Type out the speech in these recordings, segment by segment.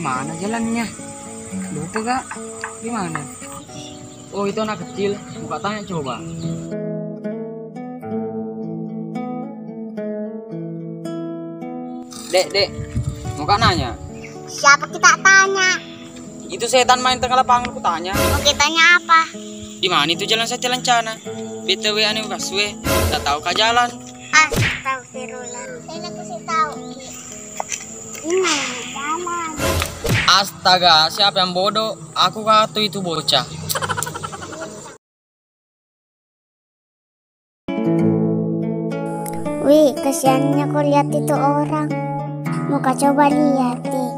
Gimana jalannya? Lupa gak? Gimana? Oh, itu anak kecil. Buka tanya coba. Dek, mau kak nanya? Siapa kita tanya? Itu setan main tengah lapangan, ku tanya. Oke, tanya apa? Di mana itu jalan saya Cana? BTW ane busway, tak tahu kah jalan? Astagfirullah. Saya kasih tahu. Ini jalan. Astaga, siapa yang bodoh? Aku kata itu bocah. Wih, kasihannya kau lihat itu orang. Muka coba lihat nih.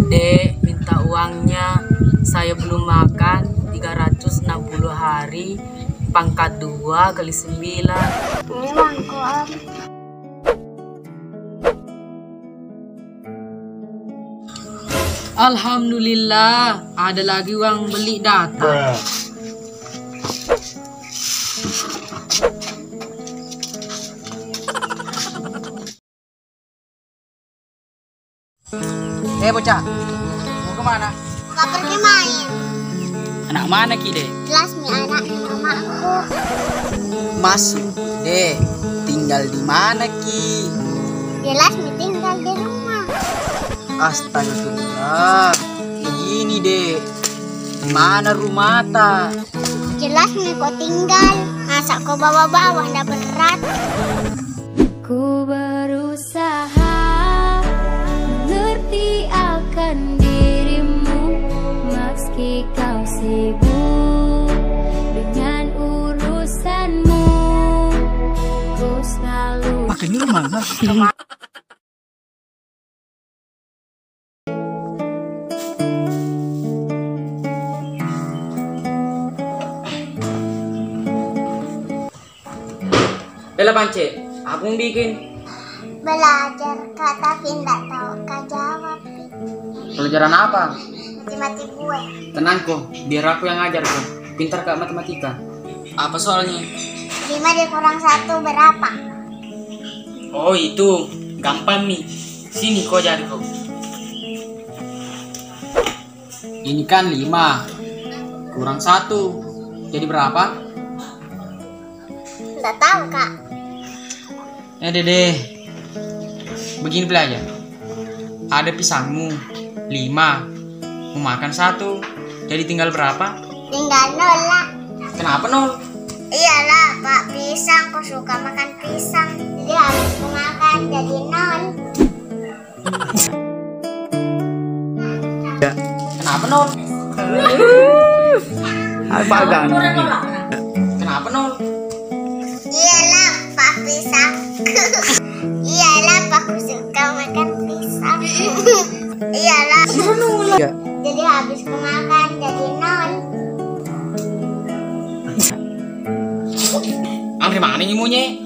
Dek, minta uangnya. Saya belum makan 360 hari pangkat 2 kali 9. Memang kau Om. Alhamdulillah, ada lagi uang beli data. Bocah, mau kemana? Nggak pergi main. Anak mana ki, Dek? Jelas mi anak mamaku. Masuk, Dek. Tinggal di mana ki? Jelas mi tinggal di rumah. Astagfirullah. Begini, Dek. Di mana rumah ta? Jelas mi kau tinggal. Masa kau bawa-bawa ndak berat? Ku berusaha mengerti akan dirimu, meski kau sibuk dengan urusanmu. Ku selalu Pakai ini rumah nggak? Bella Pance, apa yang bikin? Belajar kak, tapi nggak tahu kak jawab. Pelajaran apa? Matematik gue. Tenang kok, biar aku yang ngajar kok. Pintar kak matematika. Apa soalnya? 5 dikurang 1 berapa? Oh itu, gampang nih. Sini kau jadi kok. Ini kan 5 kurang 1. Jadi berapa? Nggak tahu kak. Dede, begini belajar. Ada pisangmu 5, mau makan 1, jadi tinggal berapa? Tinggal 0 lah. Kenapa 0? Iyalah pak, pisang, kau suka makan pisang. Jadi habis aku makan jadi 0. Kenapa 0? Apa Kenapa 0? Iyalah pak, pisang. Iyalah pak, aku suka makan pisang. Iyalah. Jadi habis aku makan jadi 0. Angri mana nyimunya?